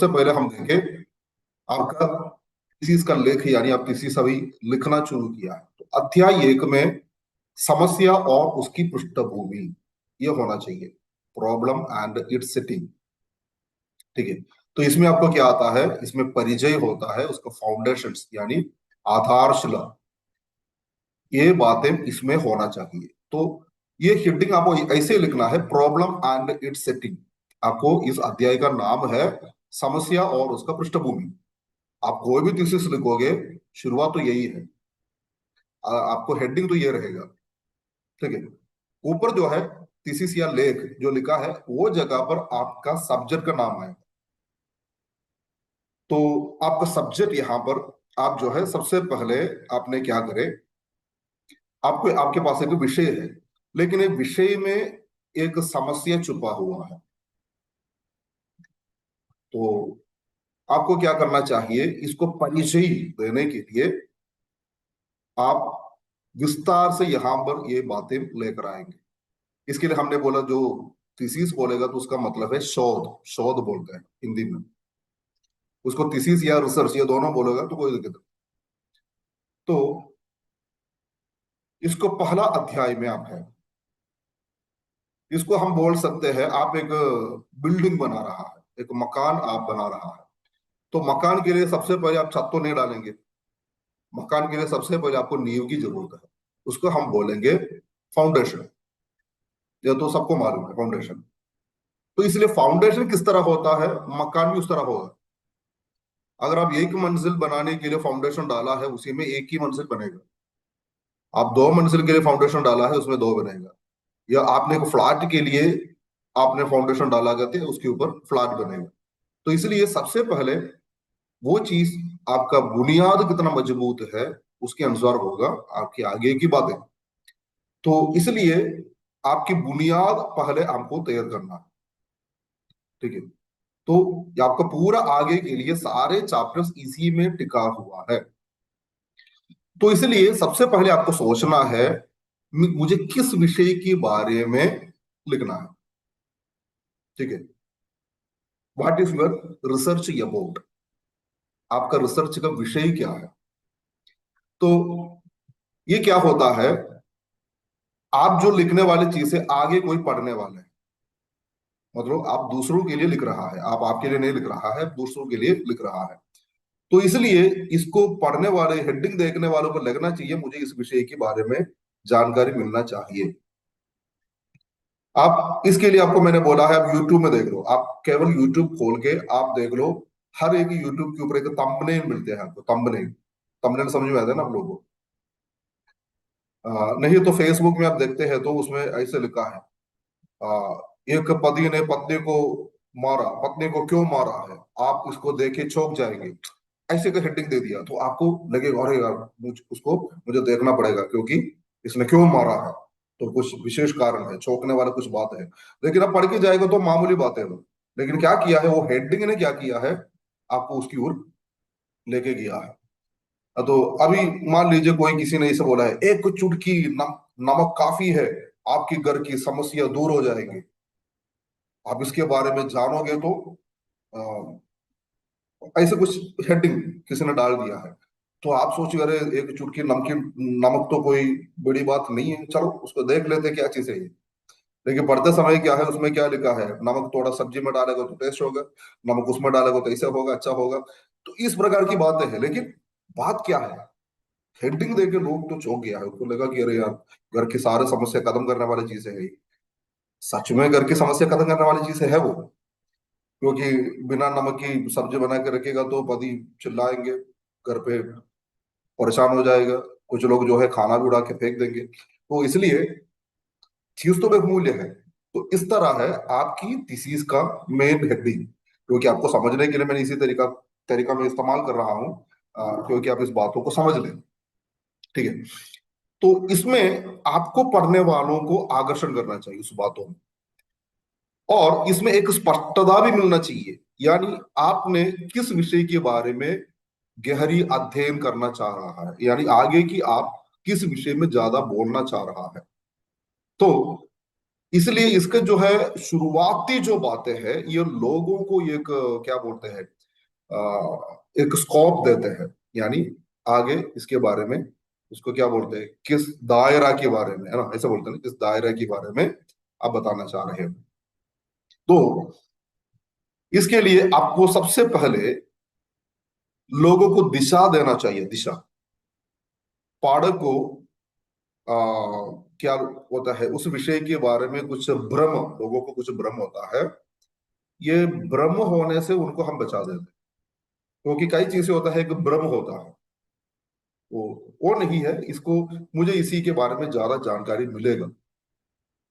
सबसे पहले हम देखें आपका थीसिस का लेख, यानी आप थीसिस अभी लिखना शुरू किया है तो अध्याय 1 में समस्या और उसकी पृष्ठभूमि ये होना चाहिए, प्रॉब्लम एंड इट्स सेटिंग। ठीक है। तो इसमें आपको क्या आता है, इसमें परिचय होता है, उसका फाउंडेशंस यानी आधारशिला, ये बातें इसमें होना चाहिए। तो ये हेडिंग आपको ऐसे लिखना है, प्रॉब्लम एंड इट्स सेटिंग। आपको इस अध्याय का नाम है समस्या और उसका पृष्ठभूमि। आप कोई भी थीसिस लिखोगे, शुरुआत तो यही है। आपको हेडिंग तो ये रहेगा। ठीक है। ऊपर जो है थीसिस या लेख जो लिखा है, वो जगह पर आपका सब्जेक्ट का नाम है। तो आपका सब्जेक्ट यहां पर आप जो है सबसे पहले आपने क्या करे, आपको आपके पास एक विषय है, लेकिन एक विषय में एक समस्या छुपा हुआ है। तो आपको क्या करना चाहिए, इसको परिचय देने के लिए आप विस्तार से यहां पर ये बातें लेकर आएंगे। इसके लिए हमने बोला, जो थीसिस बोलेगा तो उसका मतलब है शोध, शोध बोलते हैं हिंदी में। उसको थीसिस या रिसर्च ये दोनों बोलेगा तो कोई दिक्कत नहीं। तो इसको पहला अध्याय में आप है, इसको हम बोल सकते हैं आप एक बिल्डिंग बना रहा है, एक मकान आप बना रहा है। तो मकान के लिए सबसे पहले आप छत तो नहीं डालेंगे, मकान के लिए सबसे पहले आपको नींव की जरूरत है। उसको हम बोलेंगे फाउंडेशन। ये तो सबको मालूम है फाउंडेशन। तो इसलिए फाउंडेशन किस तरह होता है, मकान भी उस तरह होगा। अगर आप एक मंजिल बनाने के लिए फाउंडेशन डाला है, उसी में एक ही मंजिल बनेगा। आप दो मंजिल के लिए फाउंडेशन डाला है, उसमें दो बनेगा। या आपने एक फ्लैट के लिए आपने फाउंडेशन डाला करते हैं, उसके ऊपर फ्लैट बनेगा। तो इसलिए सबसे पहले वो चीज, आपका बुनियाद कितना मजबूत है उसके अनुसार होगा आपकी आगे की बातें। तो इसलिए आपकी बुनियाद पहले हमको तैयार करना है। ठीक है। तो ये आपका पूरा आगे के लिए सारे चैप्टर्स इसी में टिका हुआ है। तो इसलिए सबसे पहले आपको सोचना है, मुझे किस विषय के बारे में लिखना है। ठीक है। What is your research about, आपका रिसर्च का विषय क्या है। तो ये क्या होता है, आप जो लिखने वाली चीज है आगे कोई पढ़ने वाला है, मतलब आप दूसरों के लिए लिख रहा है, आप आपके लिए नहीं लिख रहा है, दूसरों के लिए लिख रहा है। तो इसलिए इसको पढ़ने वाले, हेडिंग देखने वालों को लगना चाहिए मुझे इस विषय के बारे में जानकारी मिलना चाहिए। आप इसके लिए, आपको मैंने बोला है आप यूट्यूब में देख लो, आप केवल यूट्यूब खोल के आप देख लो। हर एक यूट्यूब के ऊपर एक थंबनेल मिलते हैं आपको, थंबनेल। थंबनेल समझ में आता है ना आप लोगों को। नहीं तो फेसबुक में आप देखते हैं तो उसमें ऐसे लिखा है, एक पति ने पत्नी को मारा, पत्नी को क्यों मारा है, आप इसको देखे चौंक जाएंगे। ऐसे का हेडिंग दे दिया तो आपको लगेगा अरे यार, उसको मुझे देखना पड़ेगा, क्योंकि इसने क्यों मारा है, तो कुछ विशेष कारण है, चौंकने वाला कुछ बात है। लेकिन अब पढ़ के जाएगा तो मामूली बात है वो। लेकिन क्या किया है वो हेडिंग ने, क्या किया है, आपको उसकी ओर लेके गया है। तो अभी मान लीजिए कोई किसी ने इसे बोला है, एक चुटकी नमक काफी है, आपकी घर की समस्या दूर हो जाएगी। आप इसके बारे में जानोगे तो ऐसे कुछ हेडिंग किसी ने डाल दिया है। तो आप सोचिए अरे एक चुटकी नमकीन नमक तो कोई बड़ी बात नहीं है, चलो उसको देख लेते हैं क्या चीज है ये। लेकिन पढ़ते समय क्या है, उसमें क्या लिखा है, नमक थोड़ा सब्जी में डालेगा तो टेस्ट होगा, नमक उसमें डालेगा तो ऐसा होगा, अच्छा होगा। तो इस प्रकार की बातें हैं। लेकिन बात क्या है, हेडिंग देके लोग तो चौंक गया है, उनको लगा कि अरे यार, घर की सारे समस्या खत्म करने वाली चीजें है ये। सच में घर की समस्या खत्म करने वाली चीजें है वो। क्योंकि बिना नमक की सब्जी बना के रखेगा तो पति चिल्लाएंगे, घर पे परेशान हो जाएगा, कुछ लोग जो है खाना भी उड़ा के फेंक देंगे। तो इसलिए चीज तो बहुमूल्य है। तो इस तरह है आपकी थीसिस का मेन हेडिंग, क्योंकि आपको समझने के लिए मैंने इसी तरीका तरीका में इस्तेमाल कर रहा हूँ, क्योंकि आप इस बातों को समझ लें। ठीक है। तो इसमें आपको पढ़ने वालों को आकर्षण करना चाहिए उस बातों में, और इसमें एक स्पष्टता भी मिलना चाहिए, यानी आपने किस विषय के बारे में गहरी अध्ययन करना चाह रहा है, यानी आगे की आप किस विषय में ज्यादा बोलना चाह रहा है। तो इसलिए इसके जो है शुरुआती जो बातें हैं ये लोगों को एक क्या बोलते हैं, एक स्कोप देते हैं, यानी आगे इसके बारे में, उसको क्या बोलते हैं, किस दायरा के बारे में, है ना, ऐसा बोलते हैं ना, किस दायरा के बारे में आप बताना चाह रहे हैं। तो इसके लिए आपको सबसे पहले लोगों को दिशा देना चाहिए, दिशा। पाठक को आ, क्या होता है, उस विषय के बारे में कुछ भ्रम, लोगों को कुछ भ्रम होता है, ये भ्रम होने से उनको हम बचा देते हैं। क्योंकि कई चीजें होता है, एक भ्रम होता है, वो नहीं है इसको, मुझे इसी के बारे में ज्यादा जानकारी मिलेगा,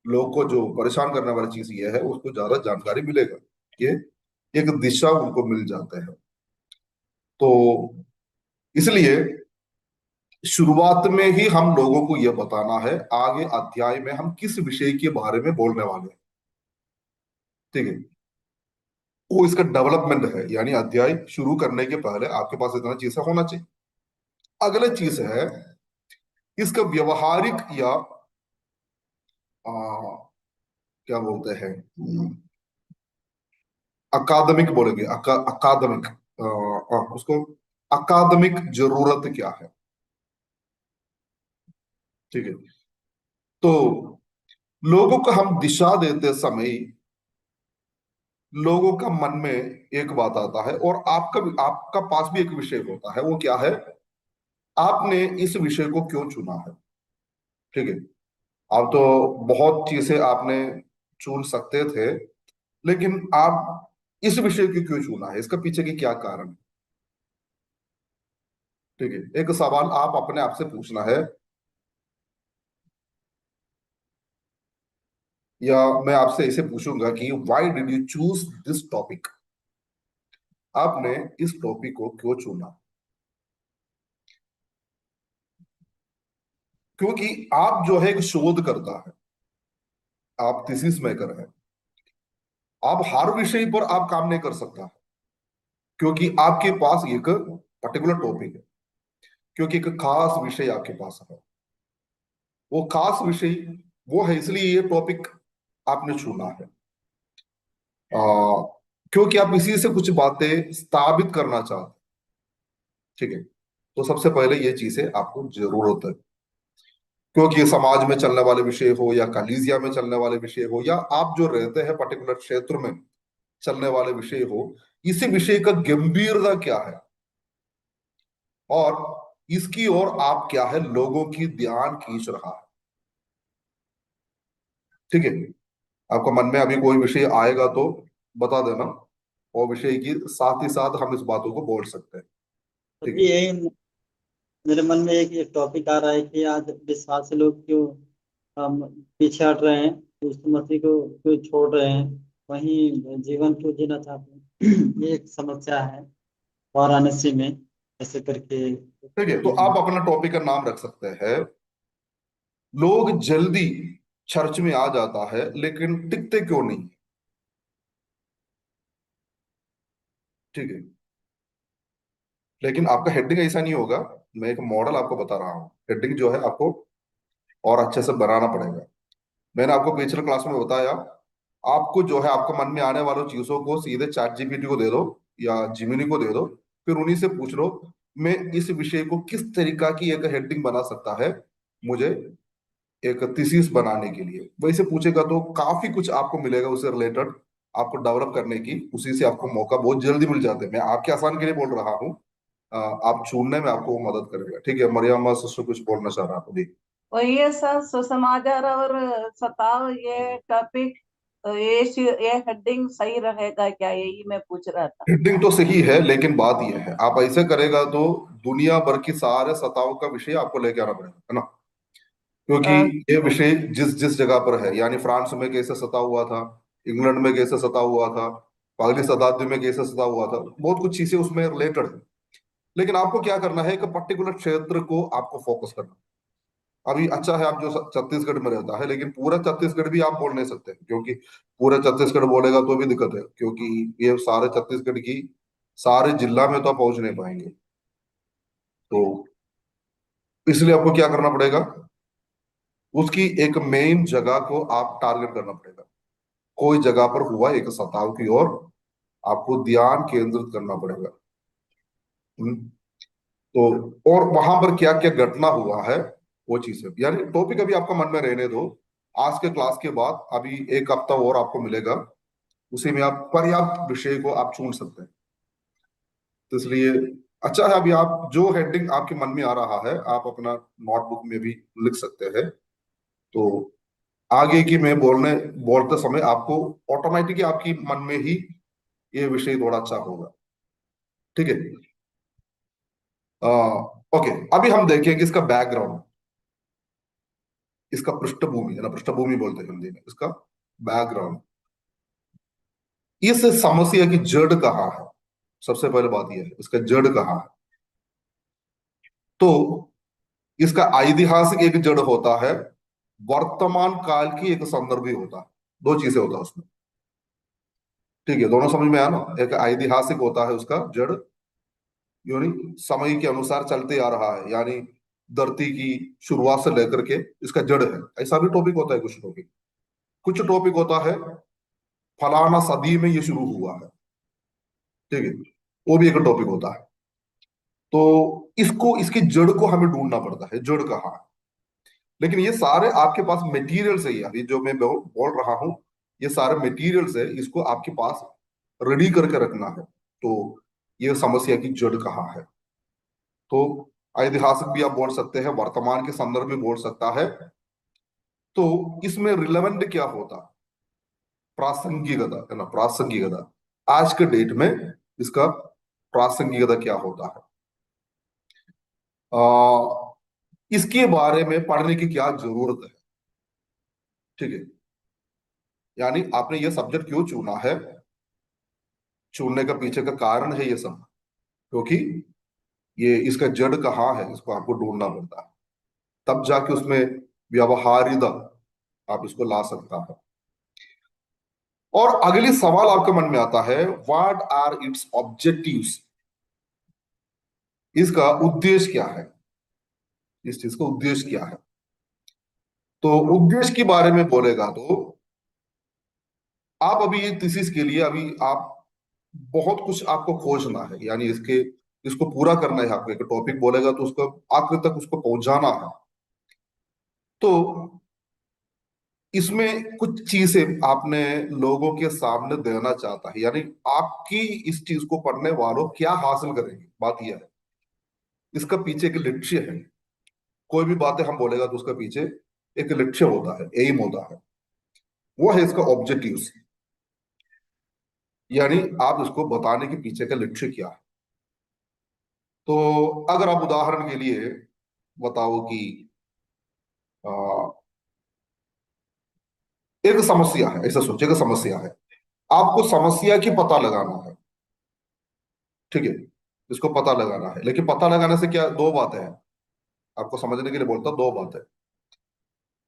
लोग को जो परेशान करने वाली चीज ये है उसको ज्यादा जानकारी मिलेगा, ये एक दिशा उनको मिल जाता है। तो इसलिए शुरुआत में ही हम लोगों को यह बताना है आगे अध्याय में हम किस विषय के बारे में बोलने वाले हैं, ठीक है। वो इसका डेवलपमेंट है, यानी अध्याय शुरू करने के पहले आपके पास इतना चीजें होना चाहिए। अगले चीज है इसका व्यवहारिक या आ, क्या बोलते हैं, अकादमिक बोलेंगे, अकादमिक, उसको अकादमिक जरूरत क्या है, ठीक है। तो लोगों को हम दिशा देते समय लोगों का मन में एक बात आता है, और आपका भी, आपका पास भी एक विषय होता है, वो क्या है, आपने इस विषय को क्यों चुना है, ठीक है। आप तो बहुत चीजें आपने चुन सकते थे, लेकिन आप इस विषय को क्यों चुना है, इसका पीछे की क्या कारण है, ठीक है। एक सवाल आप अपने आप से पूछना है, या मैं आपसे इसे पूछूंगा कि why did you choose this topic, आपने इस टॉपिक को क्यों चुना। क्योंकि आप जो है एक शोध करता है, आप थीसिस मेकर है, आप हर विषय पर आप काम नहीं कर सकता, क्योंकि आपके पास एक पर्टिकुलर टॉपिक है, क्योंकि एक खास विषय आपके पास है, वो खास विषय वो है, इसलिए ये टॉपिक आपने चुना है। आ, क्योंकि आप इसी से कुछ बातें स्थापित करना चाहते हैं, ठीक है। तो सबसे पहले ये चीजें आपको जरूरत है, क्योंकि समाज में चलने वाले विषय हो, या कलीसिया में चलने वाले विषय हो, या आप जो रहते हैं पर्टिकुलर क्षेत्र में चलने वाले विषय हो, इसी विषय का गंभीरता क्या है, और इसकी ओर आप क्या है लोगों की ध्यान खींच रहा है, ठीक है। आपको मन में अभी कोई विषय आएगा तो बता देना, और विषय की साथ ही साथ हम इस बातों को बोल सकते हैं, तो ठीक जी है। यही मेरे मन में एक टॉपिक आ रहा है कि आज विश्वासी लोग क्यों पीछे हट रहे हैं, यीशु मसीह को क्यों छोड़ रहे हैं, वहीं जीवन क्यों जीना चाहते हैं। ये एक समस्या है वाराणसी में, ऐसे करके एक ठीक है, तो टॉपिक है। आप अपना टॉपिक का नाम रख सकते हैं, लोग जल्दी चर्च में आ जाता है लेकिन टिकते क्यों नहीं, ठीक है। लेकिन आपका हेडिंग ऐसा नहीं होगा, मैं एक मॉडल आपको बता रहा हूँ, हेडिंग जो है आपको और अच्छे से बनाना पड़ेगा। मैंने आपको पिछले क्लास में बताया, आपको जो है आपको मन में आने वाली चीजों को सीधे चैट जीपीटी को दे दो, या जिमिनी को दे दो, फिर उन्हीं से पूछ लो, मैं इस विषय को किस तरीका की एक हेडिंग बना सकता है, मुझे एक थीसिस बनाने के लिए, वैसे पूछेगा तो काफी कुछ आपको मिलेगा उससे रिलेटेड, आपको डेवलप करने की, उसी से आपको मौका बहुत जल्दी मिल जाते हैं। मैं आपके आसान के लिए बोल रहा हूँ, आप चुनने में आपको वो मदद करेगा, ठीक है। मरियम सिस्टर कुछ बोलना चाह रहा हूँ। और ये सब सुसमाचार और सताव, ये टॉपिक, ये हेडिंग सही रहेगा क्या, यही मैं पूछ रहा था। हेडिंग तो सही है, लेकिन बात यह है आप ऐसे करेगा तो दुनिया भर की सारे सताओं का विषय आपको लेके आना पड़ेगा, है ना। क्योंकि अ, ये विषय जिस जिस जगह पर है, यानी फ्रांस में कैसे सता हुआ था, इंग्लैंड में कैसे सता हुआ था, पहली शताब्दी में कैसे सता हुआ था, बहुत कुछ चीजें उसमें रिलेटेड है। लेकिन आपको क्या करना है, एक पर्टिकुलर क्षेत्र को आपको फोकस करना। अभी अच्छा है आप जो छत्तीसगढ़ में रहता है, लेकिन पूरा छत्तीसगढ़ भी आप बोल नहीं सकते, क्योंकि पूरा छत्तीसगढ़ बोलेगा तो भी दिक्कत है, क्योंकि ये सारे छत्तीसगढ़ की सारे जिला में तो आप पहुंच नहीं पाएंगे। तो इसलिए आपको क्या करना पड़ेगा, उसकी एक मेन जगह को आप टारगेट करना पड़ेगा। कोई जगह पर हुआ एक सताव की ओर आपको ध्यान केंद्रित करना पड़ेगा। हम्म, तो और वहां पर क्या क्या घटना हुआ है वो चीज है, यानी टॉपिक अभी आपका मन में रहने दो। आज के क्लास के बाद अभी एक हफ्ता और आपको मिलेगा, उसी में आप पर्याप्त विषय को आप चुन सकते हैं। तो इसलिए अच्छा है, अभी आप जो हेडिंग आपके मन में आ रहा है आप अपना नोटबुक में भी लिख सकते हैं। तो आगे की मैं बोलते समय आपको ऑटोमेटिकली आपकी मन में ही ये विषय थोड़ा अच्छा होगा। ठीक है। ओके, अभी हम देखेंगे इसका बैकग्राउंड, इसका पृष्ठभूमि है ना, पृष्ठभूमि बोलते हैं हिंदी में, इसका बैकग्राउंड। इस समस्या की जड़ कहाँ है, सबसे पहले बात यह है इसका जड़ कहाँ है। तो इसका ऐतिहासिक एक जड़ होता है, वर्तमान काल की एक संदर्भ भी होता है। दो चीजें होता है उसमें। ठीक है, दोनों समझ में आया ना। एक ऐतिहासिक होता है उसका जड़, यानी समय के अनुसार चलते आ रहा है, यानी धरती की शुरुआत से लेकर के इसका जड़ है। ऐसा भी टॉपिक होता है, कुछ टॉपिक होता है फलाना सदी में ये शुरू हुआ है। ठीक है, वो भी एक टॉपिक होता है। तो इसको इसकी जड़ को हमें ढूंढना पड़ता है, जड़ कहाँ है। लेकिन ये सारे आपके पास मटेरियल्स है, अभी जो मैं बोल रहा हूं ये सारे मटेरियल्स है, इसको आपके पास रेडी करके रखना है। तो ये समस्या की जड़ कहाँ है। तो ऐतिहासिक भी आप बोल सकते हैं, वर्तमान के संदर्भ में बोल सकता है। तो इसमें रिलेवेंट क्या होता, प्रासंगिकता है ना, प्रासंगिकता आज के डेट में इसका प्रासंगिकता क्या होता है, इसके बारे में पढ़ने की क्या जरूरत है। ठीक है, यानी आपने ये सब्जेक्ट क्यों चुना है, चुनने का पीछे का कारण है ये सब, क्योंकि ये इसका जड़ कहाँ है इसको आपको ढूंढना पड़ता है, तब जाके उसमें व्यवहारिता आप इसको ला सकता है। और अगली सवाल आपके मन में आता है, व्हाट आर इट्स ऑब्जेक्टिव्स, इसका उद्देश्य क्या है, इस चीज का उद्देश्य क्या है। तो उद्देश्य के बारे में बोलेगा तो आप अभी ये थीसिस के लिए अभी आप बहुत कुछ आपको खोजना है, यानी इसको पूरा करना है आपको। एक टॉपिक बोलेगा तो उसको आखिर तक उसको पहुंचाना है। तो इसमें कुछ चीजें आपने लोगों के सामने देना चाहता है, यानी आपकी इस चीज को पढ़ने वालों क्या हासिल करेंगे, बात यह है। इसका पीछे एक लक्ष्य है, कोई भी बातें हम बोलेगा तो उसका पीछे एक लक्ष्य होता है, एम होता है, वो है इसका ऑब्जेक्टिव्स। यानी आप इसको बताने के पीछे का लक्ष्य क्या है। तो अगर आप उदाहरण के लिए बताओ कि आ, एक समस्या है, ऐसा सोचिए कि समस्या है, आपको समस्या की पता लगाना है। ठीक है, इसको पता लगाना है, लेकिन पता लगाने से क्या, दो बातें हैं, आपको समझने के लिए बोलता हूं, दो बातें।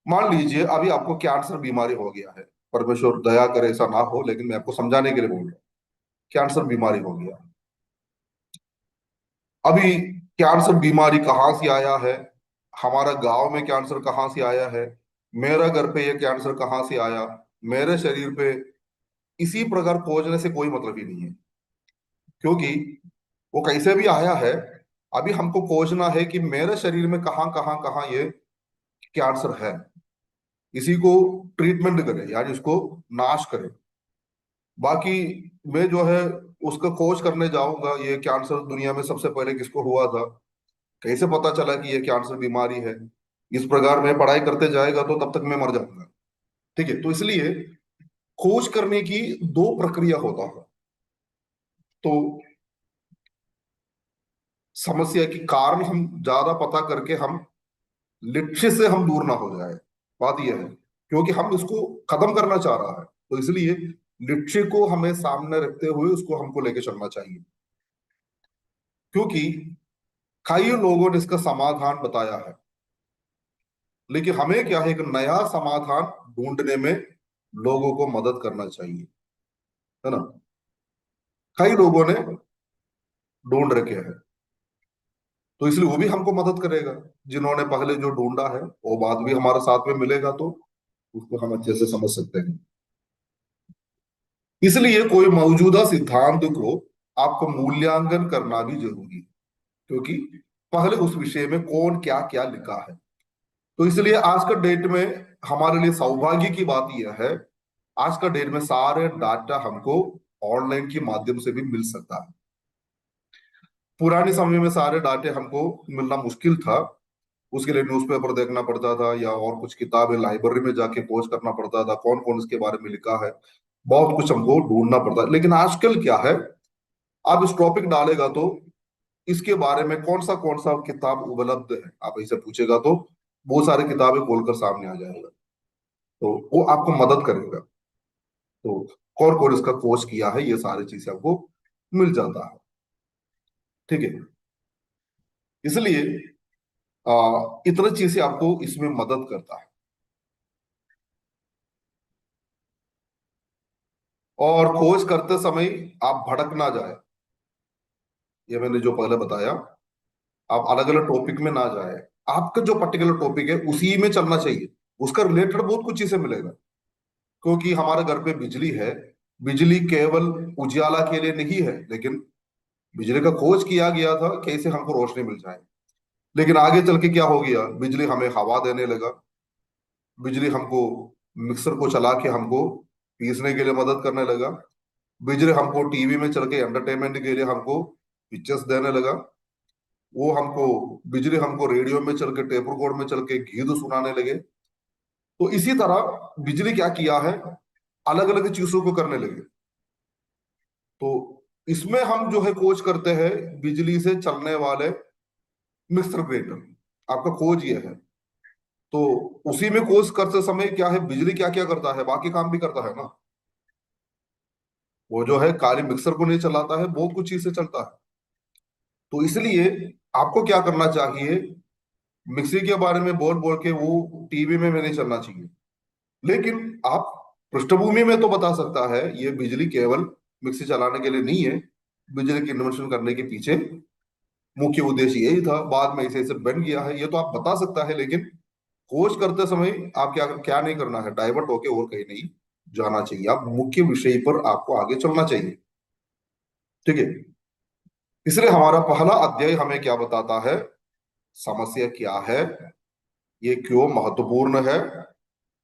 मान लीजिए अभी आपको कैंसर बीमारी हो गया है, परमेश्वर दया करे ऐसा ना हो, लेकिन मैं आपको समझाने के लिए बोल रहा हूं, कैंसर बीमारी हो गया। अभी कैंसर बीमारी कहाँ से आया है, हमारा गांव में कैंसर कहाँ से आया है, मेरा घर पे ये कैंसर कहाँ से आया, मेरे शरीर पे, इसी प्रकार खोजने से कोई मतलब ही नहीं है। क्योंकि वो कैसे भी आया है, अभी हमको खोजना है कि मेरे शरीर में कहाँ ये कैंसर है, इसी को ट्रीटमेंट करें, यानी उसको नाश करें। बाकी मैं जो है उसका खोज करने जाऊंगा, ये कैंसर दुनिया में सबसे पहले किसको हुआ था, कैसे पता चला कि ये कैंसर बीमारी है, इस प्रकार मैं पढ़ाई करते जाएगा तो तब तक मैं मर जाऊंगा। ठीक है, तो इसलिए खोज करने की दो प्रक्रिया होता है। तो समस्या की कारण हम ज्यादा पता करके हम लक्ष्य से हम दूर ना हो जाए, बात यह है। क्योंकि हम इसको खत्म करना चाह रहा है, तो इसलिए लक्ष्य को हमें सामने रखते हुए उसको हमको लेके चलना चाहिए। क्योंकि कई लोगों ने इसका समाधान बताया है, लेकिन हमें क्या है, एक नया समाधान ढूंढने में लोगों को मदद करना चाहिए, है ना। कई लोगों ने ढूंढ रखे हैं, तो इसलिए वो भी हमको मदद करेगा। जिन्होंने पहले जो ढूंढा है वो बात भी हमारे साथ में मिलेगा, तो उसको हम अच्छे से समझ सकते हैं। इसलिए कोई मौजूदा सिद्धांत को आपको मूल्यांकन करना भी जरूरी है, क्योंकि पहले उस विषय में कौन क्या क्या लिखा है। तो इसलिए आज का डेट में हमारे लिए सौभाग्य की बात यह है, आज का डेट में सारे डाटा हमको ऑनलाइन के माध्यम से भी मिल सकता है। पुराने समय में सारे डाटे हमको मिलना मुश्किल था, उसके लिए न्यूज़पेपर देखना पड़ता था या और कुछ किताबें लाइब्रेरी में जाके खोज करना पड़ता था, कौन कौन इसके बारे में लिखा है, बहुत कुछ हमको ढूंढना पड़ता है। लेकिन आजकल क्या है, आप इस टॉपिक डालेगा तो इसके बारे में कौन सा किताब उपलब्ध है, आप ऐसे पूछेगा तो बहुत सारी किताबें खोलकर सामने आ जाएगा। तो वो आपको मदद करेगा। तो कौन कौन इसका खोज किया है, ये सारी चीजें आपको मिल जाता है। ठीक है, इसलिए इतना चीजें आपको इसमें मदद करता है। और खोज करते समय आप भटक ना जाए, ये मैंने जो पहले बताया, आप अलग अलग टॉपिक में ना जाए। आपका जो पर्टिकुलर टॉपिक है उसी में चलना चाहिए, उसका रिलेटेड बहुत कुछ चीजें मिलेगा। क्योंकि हमारे घर पे बिजली है, बिजली केवल उजाला के लिए नहीं है, लेकिन बिजली का खोज किया गया था कैसे हमको रोशनी मिल जाए। लेकिन आगे चल के क्या हो गया, बिजली हमें हवा देने लगा, बिजली हमको मिक्सर को चला के हमको पीसने के लिए मदद करने लगा, बिजली हमको टीवी में चल के एंटरटेनमेंट के लिए हमको पिक्चर्स देने लगा, वो हमको बिजली हमको रेडियो में चल के टेप रिकॉर्ड में चल के गीत सुनाने लगे। तो इसी तरह बिजली क्या किया है, अलग अलग चीजों को करने लगे। तो इसमें हम जो है खोज करते हैं बिजली से चलने वाले मिक्सर ग्राइंडर, आपका खोज ये है। तो उसी में खोज करते समय क्या है, बिजली क्या क्या करता है, बाकी काम भी करता है ना। वो जो है खाली मिक्सर को नहीं चलाता है, बहुत कुछ चीज से चलता है। तो इसलिए आपको क्या करना चाहिए, मिक्सी के बारे में बोल बोल के वो टीवी में नहीं चलना चाहिए। लेकिन आप पृष्ठभूमि में तो बता सकता है ये बिजली केवल मिक्सी चलाने के लिए नहीं है, बिजली की इन्वेंशन करने के पीछे मुख्य उद्देश्य यही था, बाद में इसे इसे बन गया है, ये तो आप बता सकता है। लेकिन खोज करते समय आप क्या क्या नहीं करना है, डाइवर्ट होके और कहीं नहीं जाना चाहिए, आप मुख्य विषय पर आपको आगे चलना चाहिए। ठीक है, इसलिए हमारा पहला अध्याय हमें क्या बताता है, समस्या क्या है, ये क्यों महत्वपूर्ण है,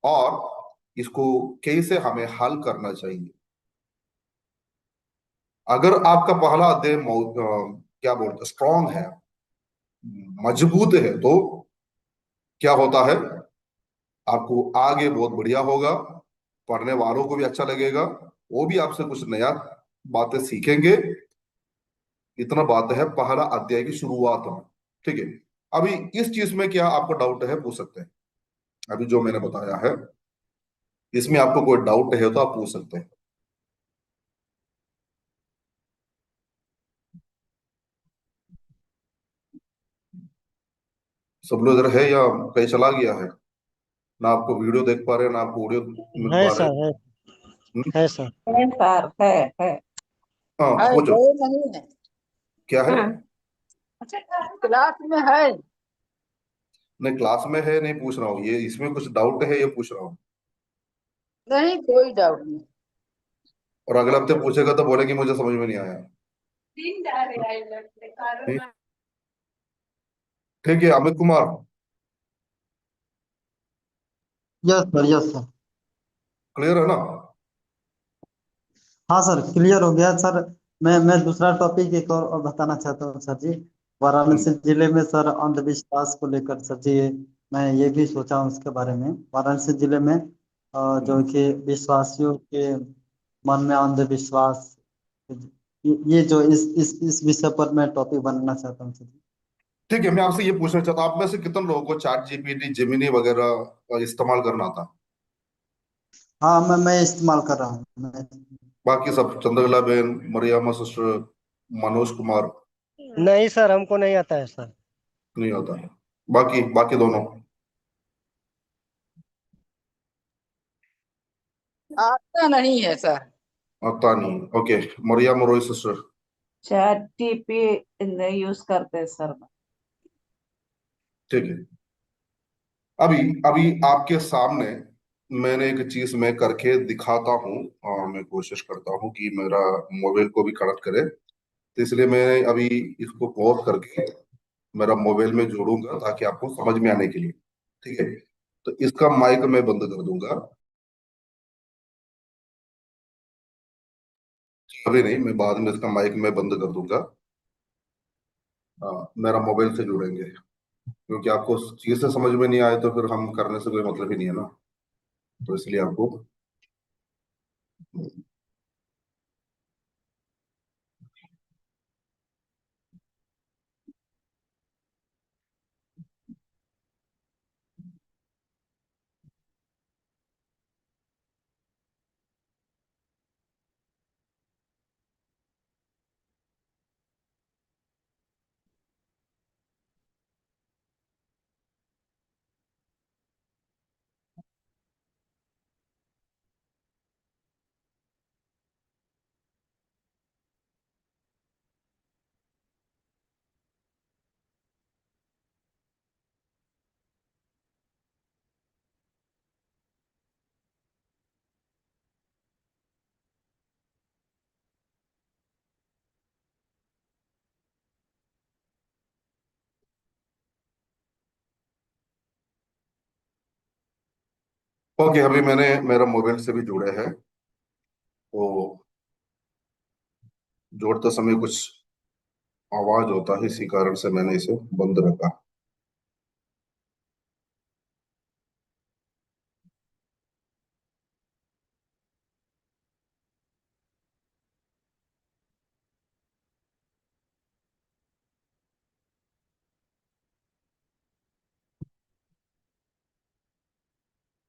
और इसको कैसे हमें हल करना चाहिए। अगर आपका पहला अध्याय क्या बोलते स्ट्रांग है, मजबूत है, तो क्या होता है, आपको आगे बहुत बढ़िया होगा, पढ़ने वालों को भी अच्छा लगेगा, वो भी आपसे कुछ नया बातें सीखेंगे। इतना बात है पहला अध्याय की शुरुआत में। ठीक है, अभी इस चीज में क्या आपको डाउट है, पूछ सकते हैं। अभी जो मैंने बताया है इसमें आपको कोई डाउट है तो आप पूछ सकते हैं। सब लोग इधर है या कहीं चला गया है, ना आपको वीडियो देख पा रहे हैं ना आपको ऑडियो मिल है पा रहे सर, हैं। है। हम्म? है सर। है सर, है। हाँ है, पूछो, गए नहीं है। क्या है। हाँ। क्लास में है। नहीं क्लास में है नहीं पूछ रहा हूँ, ये इसमें कुछ डाउट है ये पूछ रहा हूँ। नहीं, कोई डाउट नहीं। और अगले हफ्ते पूछेगा तो बोलेंगे मुझे समझ में नहीं आया। ठीक, ठीक है Amit Kumar, yes sir, yes sir. Clear है ना। हाँ सर, क्लियर हो गया सर। मैं दूसरा टॉपिक एक और बताना चाहता हूँ सर जी। वाराणसी जिले में सर अंधविश्वास को लेकर सर जी, मैं ये भी सोचा हूँ उसके बारे में। वाराणसी जिले में जो हम्म, कि विश्वासियों के मन में अंधविश्वास, ये जो इस विषय पर मैं टॉपिक बनाना चाहता हूँ सर जी। ठीक है, मैं आपसे ये पूछना चाहता हूँ, आप में से कितने लोगों को चैट जीपीटी जेमिनी वगैरह इस्तेमाल करना आता। हाँ, मैं इस्तेमाल कर रहा हूँ मैं। बाकी सब चंद्रकला बहन, मरियामा सिस्टर, मनोज कुमार, नहीं सर, हमको नहीं आता है सर। नहीं आता है। बाकी बाकी दोनों आता नहीं है सर। आता नहीं। Okay, Mariyamma Roy sister. ChatGPT नहीं यूज करते सर। ठीक है। अभी अभी आपके सामने मैंने एक चीज मैं करके दिखाता हूँ, और मैं कोशिश करता हूँ कि मेरा मोबाइल को भी कनेक्ट करे। तो इसलिए मैं अभी इसको पॉज करके मेरा मोबाइल में जोड़ूंगा ताकि आपको समझ में आने के लिए। ठीक है। तो इसका माइक मैं बंद कर दूंगा। अभी नहीं, मैं बाद में इसका माइक मैं बंद कर दूंगा। मेरा मोबाइल से जुड़ेंगे, क्योंकि आपको चीज से समझ में नहीं आए तो फिर हम करने से कोई मतलब ही नहीं है ना। तो इसलिए आपको, ओके, अभी मैंने मेरा मोबाइल से भी जुड़े हैं। तो जोड़ते समय कुछ आवाज होता है, इसी कारण से मैंने इसे बंद रखा।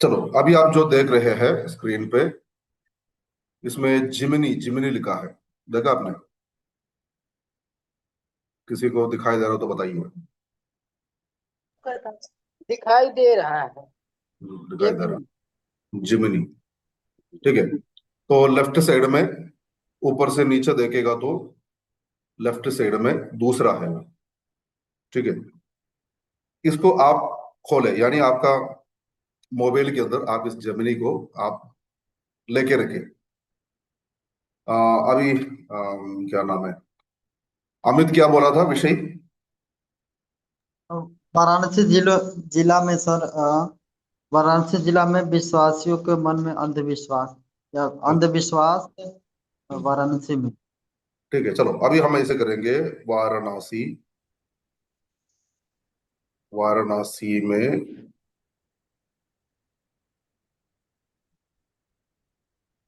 चलो, अभी आप जो देख रहे हैं स्क्रीन पे, इसमें जिमिनी जिमिनी लिखा है। देखा आपने? किसी को दिखाई दे रहा हो तो बताइए। दिखाई दे रहा है। दिखाई दे रहा, जिमिनी। ठीक है। तो लेफ्ट साइड में, ऊपर से नीचे देखेगा तो लेफ्ट साइड में दूसरा है। ठीक है। इसको आप खोले, यानी आपका मोबाइल के अंदर आप इस जेमिनी को आप लेके रखे। अभी क्या नाम है, अमित क्या बोला था विषय? वाराणसी जिला में सर, वाराणसी जिला में विश्वासियों के मन में अंधविश्वास या अंधविश्वास वाराणसी में। ठीक है, चलो अभी हम ऐसे करेंगे। वाराणसी, वाराणसी में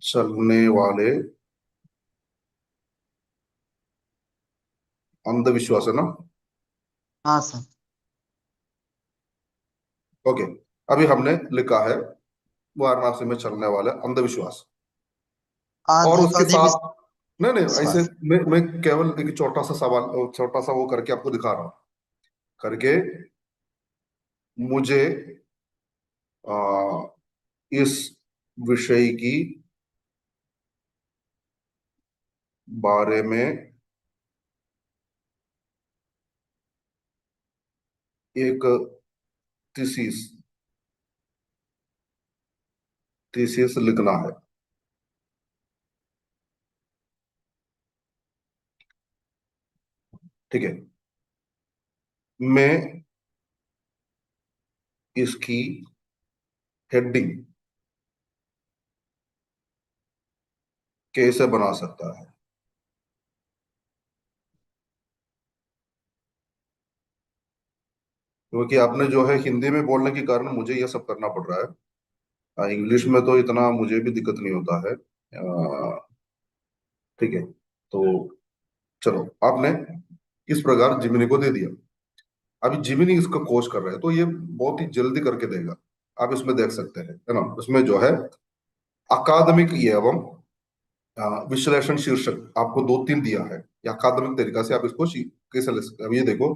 चलने वाले अंधविश्वास है ना? हाँ सर। ओके। अभी हमने लिखा है वाराणसी में चलने वाले अंधविश्वास। और उसके साथ, नहीं नहीं, ऐसे विश्वास। मैं केवल एक छोटा सा सवाल, छोटा सा वो करके आपको दिखा रहा हूं। करके मुझे आ, इस विषय की बारे में एक थीसिस थीसिस लिखना है। ठीक है। मैं इसकी हेडिंग कैसे बना सकता है? क्योंकि आपने जो है हिंदी में बोलने के कारण मुझे यह सब करना पड़ रहा है। इंग्लिश में तो इतना मुझे भी दिक्कत नहीं होता है। ठीक है। तो चलो, आपने इस प्रकार जिमिनी को दे दिया। अभी जिमिनी इसका कोच कर रहा है, तो ये बहुत ही जल्दी करके देगा। आप इसमें देख सकते हैं, है ना? इसमें जो है अकादमिक एवं विश्लेषण शीर्षक आपको दो तीन दिया है, या अकादमिक तरीका से आप इसको कैसे ले सकते हैं। अब ये देखो,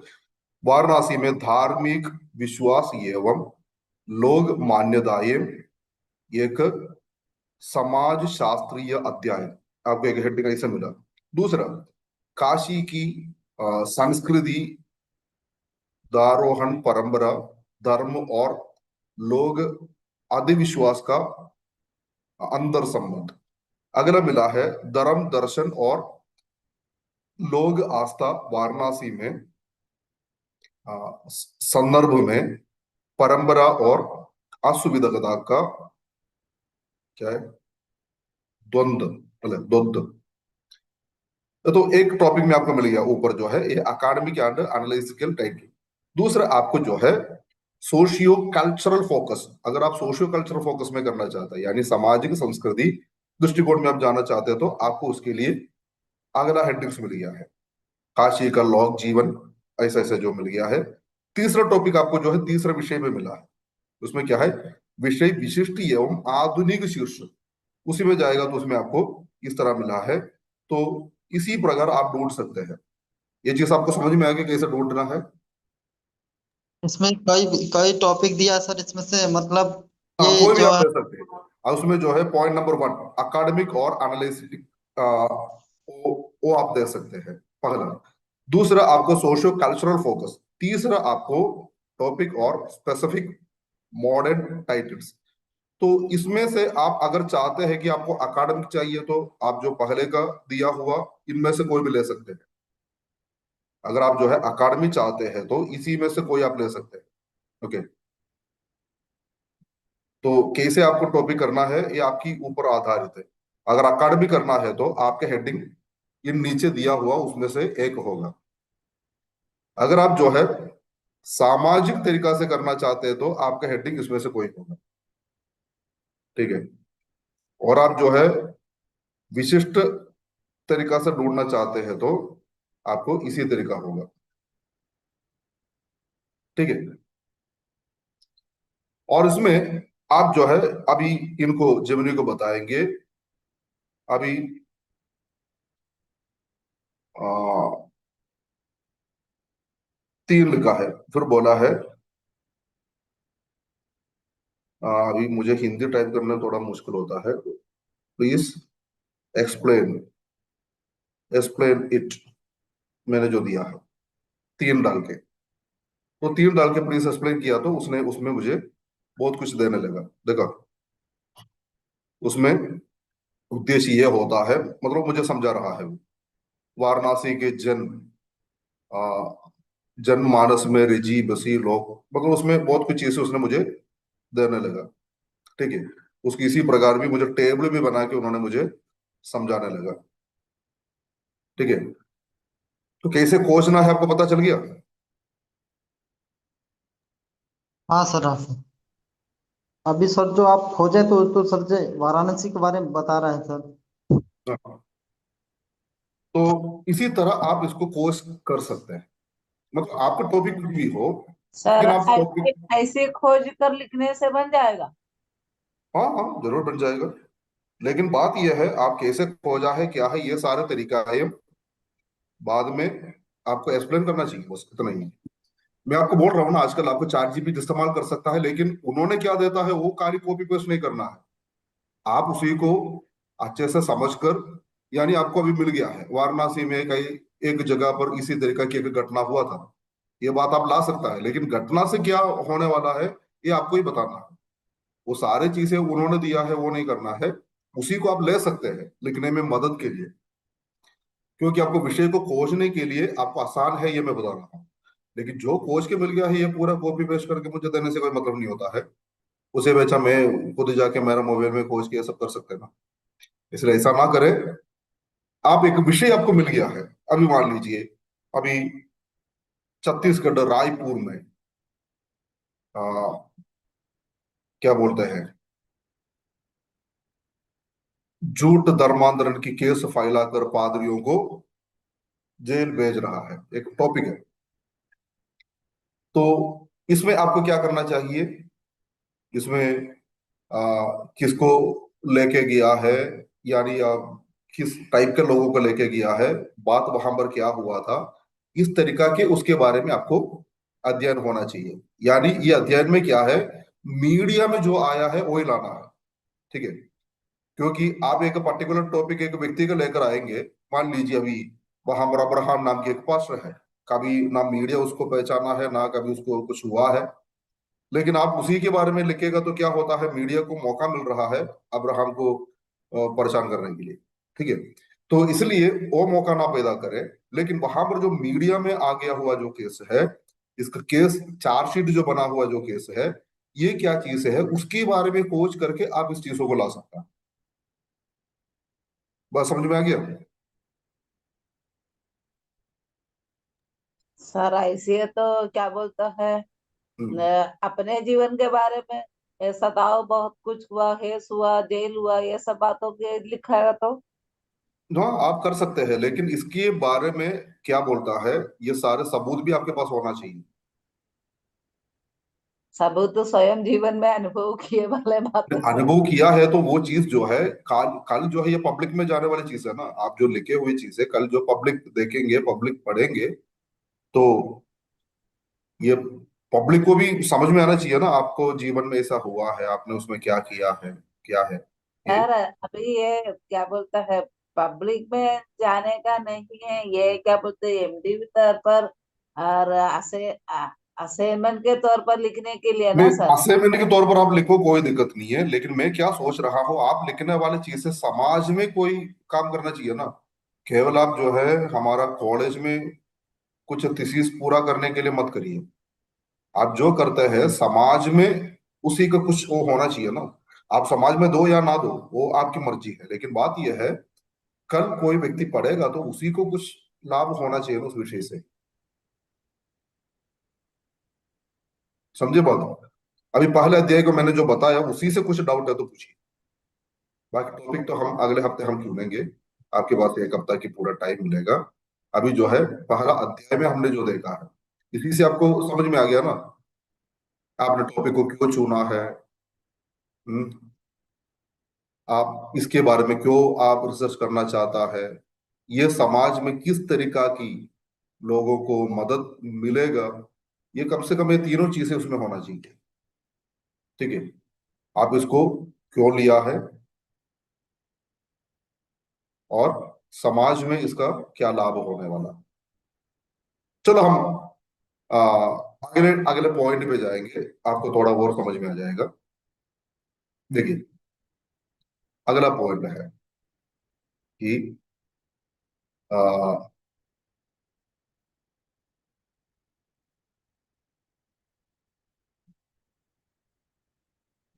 वाराणसी में धार्मिक विश्वास एवं लोग मान्यताएं, एक समाज शास्त्रीय अध्याय। आपको एक हेडिंग ऐसे मिला। दूसरा, काशी की संस्कृति, दारोहण परंपरा, धर्म और लोग आदि विश्वास का अंतर संबंध। अगला मिला है धर्म दर्शन और लोग आस्था, वाराणसी में संदर्भ में परंपरा और असुविधा का क्या है, द्वंद्व, मतलब द्वंद्व। तो एक टॉपिक में आपको मिल गया ऊपर जो है ये अकाडमिक एंड एनालिटिकल टाइटिल। दूसरा आपको जो है सोशियो कल्चरल फोकस। अगर आप सोशियो कल्चरल फोकस में करना चाहते हैं यानी सामाजिक संस्कृति दृष्टिकोण में आप जाना चाहते हैं तो आपको उसके लिए अगला हेडिंग्स मिल गया है, काशी का लौह जीवन, ऐसा ऐसा जो मिल गया है। तीसरा टॉपिक आपको जो है तीसरा विषय में मिला है, उसमें क्या है, विषय विशिष्ट एवं आधुनिक शीर्ष, उसी में जाएगा तो उसमें आपको इस तरह मिला है। तो इसी प्रकार आप ढूंढ सकते हैं। ये चीज आपको समझ में आ गई कैसे ढूंढना है? इसमें कई कई टॉपिक दिया सर, इसमें से मतलब हाँ, ये कोई भी जो आप है। ले सकते हैं। और उसमें जो है पॉइंट नंबर 1 अकाडमिक और एनालिटिक, वो आप दे सकते हैं पहला। दूसरा आपको सोशियो कल्चरल फोकस। तीसरा आपको टॉपिक और स्पेसिफिक मॉडर्न टाइटल्स। तो इसमें से आप अगर चाहते हैं कि आपको अकाडमिक चाहिए तो आप जो पहले का दिया हुआ इनमें से कोई भी ले सकते हैं। अगर आप जो है अकाडमी चाहते हैं तो इसी में से कोई आप ले सकते हैं। ओके, तो कैसे आपको टॉपिक करना है ये आपकी ऊपर आधारित है। अगर अकाडमी करना है तो आपके हेडिंग इन नीचे दिया हुआ उसमें से एक होगा। अगर आप जो है सामाजिक तरीका से करना चाहते हैं तो आपका हेडिंग इसमें से कोई होगा। ठीक है, और आप जो है विशिष्ट तरीका से ढूंढना चाहते हैं तो आपको इसी तरीका होगा। ठीक है, और इसमें आप जो है अभी इनको जेमिनी को बताएंगे। अभी आ, 3 लिखा है, फिर बोला है अभी मुझे हिंदी टाइप करना थोड़ा मुश्किल होता है, प्लीज एक्सप्लेन, एक्सप्लेन इट, मैंने जो दिया है 3 डाल के, तो 3 डाल के प्लीज एक्सप्लेन किया तो उसने उसमें मुझे बहुत कुछ देने लगा। देखो उसमें उद्देश्य ये होता है, मतलब मुझे समझा रहा है वो वाराणसी के जनमानस में रिजी बसी लोग, मतलब उसमें बहुत कुछ चीजें उसने मुझे देने लगा। ठीक है, उसकी इसी प्रकार भी मुझे टेबल भी बना के उन्होंने मुझे समझाने लगा। ठीक है, तो कैसे खोजना है आपको पता चल गया। हाँ सर, हाँ सर। अभी सर जो आप खोजे तो सर जो वाराणसी के बारे में बता रहे हैं सर। हाँ, तो इसी तरह आप इसको कोर्स कर सकते हैं, मतलब आपका टॉपिक कुछ भी हो सर लेकिन आप ऐसे टॉपिक। ऐसे खोज कर लिखने से बन जाएगा? हाँ हाँ जरूर बन जाएगा, लेकिन बात यह है आप कैसे खोजा है क्या है ये सारे तरीका है बाद में आपको एक्सप्लेन करना चाहिए, बस इतना ही है। मैं आपको बोल रहा हूँ ना आजकल आपको चैट जीपीटी इस्तेमाल कर सकता है, लेकिन उन्होंने क्या देता है वो कार्य कॉपी पेस्ट नहीं करना है। आप उसी को अच्छे से समझकर, यानी आपको अभी मिल गया है वाराणसी में कई एक जगह पर इसी तरीका की एक घटना हुआ था, ये बात आप ला सकता है, लेकिन घटना से क्या होने वाला है ये आपको ही बताना है। वो सारे चीजें उन्होंने दिया है वो नहीं करना है, उसी को आप ले सकते हैं लिखने में मदद के लिए, क्योंकि आपको विषय को खोजने के लिए आपको आसान है ये मैं बता रहा हूँ। लेकिन जो खोज के मिल गया है ये पूरा कॉपी पेस्ट करके मुझे देने से कोई मतलब नहीं होता है। उसे बेचा मैं खुद जाके मेरा मोबाइल में खोज के ये सब कर सकते हैं ना, इसलिए ऐसा ना करें। आप एक विषय आपको मिल गया है, अभी मान लीजिए अभी छत्तीसगढ़ रायपुर में आ, क्या बोलते हैं, झूठ धर्मांतरण की केस फैलाकर पादरियों को जेल भेज रहा है, एक टॉपिक है। तो इसमें आपको क्या करना चाहिए, इसमें किसको लेके गया है, यानी किस टाइप के लोगों को लेके गया है, बात वहां पर क्या हुआ था, इस तरीका के उसके बारे में आपको अध्ययन होना चाहिए। यानी ये अध्ययन में क्या है, मीडिया में जो आया है वही लाना है। ठीक है, क्योंकि आप एक पर्टिकुलर टॉपिक एक व्यक्ति को लेकर आएंगे, मान लीजिए अभी वहां पर अब्राहम नाम की एक पास्टर है, कभी ना मीडिया उसको पहचाना है, ना कभी उसको कुछ हुआ है। लेकिन आप उसी के बारे में लिखेगा तो क्या होता है, मीडिया को मौका मिल रहा है अब्राहम को परेशान करने के लिए। ठीक है, तो इसलिए वो मौका ना पैदा करे। लेकिन वहां पर जो मीडिया में आ गया हुआ जो केस है, इसका केस चार्जशीट जो बना हुआ जो केस है, ये क्या चीज है उसके बारे में खोज करके आप इस चीजों को ला सकता है। बस समझ में आ गया? सर ऐसे तो क्या बोलता है, हम्म। अपने जीवन के बारे में सताओ, बहुत कुछ हुआ, हेस हुआ, जेल हुआ, ये सब बातों के लिखा है तो हाँ, आप कर सकते हैं, लेकिन इसके बारे में क्या बोलता है, ये सारे सबूत भी आपके पास होना चाहिए। सबूत तो स्वयं जीवन में अनुभव किए वाले बातें सर। अनुभव किया है तो वो चीज जो है, कल कल जो है ये पब्लिक में जाने वाली चीज है ना। आप जो लिखे हुई चीज है, कल जो पब्लिक देखेंगे, पब्लिक पढ़ेंगे, तो ये पब्लिक को भी समझ में आना चाहिए ना, आपको जीवन में ऐसा हुआ है, आपने उसमें क्या किया है, क्या है ये। सर अभी ये क्या बोलता है, पब्लिक में जाने का नहीं है, ये क्या बोलते हैं एमडी तौर पर और असाइनमेंट के तौर पर लिखने के लिए नहीं, ना सर। असाइनमेंट के तौर पर आप लिखो, कोई दिक्कत नहीं है, लेकिन मैं क्या सोच रहा हूँ, आप लिखने वाली चीज से समाज में कोई काम करना चाहिए ना। केवल आप जो है हमारा कॉलेज में कुछ थीसिस पूरा करने के लिए मत करिए। आप जो करते हैं समाज में उसी का कुछ वो होना चाहिए ना। आप समाज में दो या ना दो, वो आपकी मर्जी है, लेकिन बात यह है, कल कोई व्यक्ति पढ़ेगा तो उसी को कुछ लाभ होना चाहिए ना उस विषय से। समझे बात? अभी पहले अध्याय को मैंने जो बताया उसी से कुछ डाउट है तो पूछिए। बाकी टॉपिक तो हम अगले हफ्ते हम चुनेंगे, आपके पास एक हफ्ता की पूरा टाइम मिलेगा। अभी जो है पहला अध्याय में हमने जो देखा है, इसी से आपको समझ में आ गया ना, आपने टॉपिक को क्यों चुना है। हम्म, आप इसके बारे में क्यों आप रिसर्च करना चाहता है, ये समाज में किस तरीका की लोगों को मदद मिलेगा, ये कम से कम ये तीनों चीजें उसमें होना चाहिए। ठीक है, आप इसको क्यों लिया है, और समाज में इसका क्या लाभ होने वाला। चलो हम आ, अगले अगले पॉइंट पे जाएंगे, आपको थोड़ा और समझ में आ जाएगा। देखिए, अगला पॉइंट है कि आ,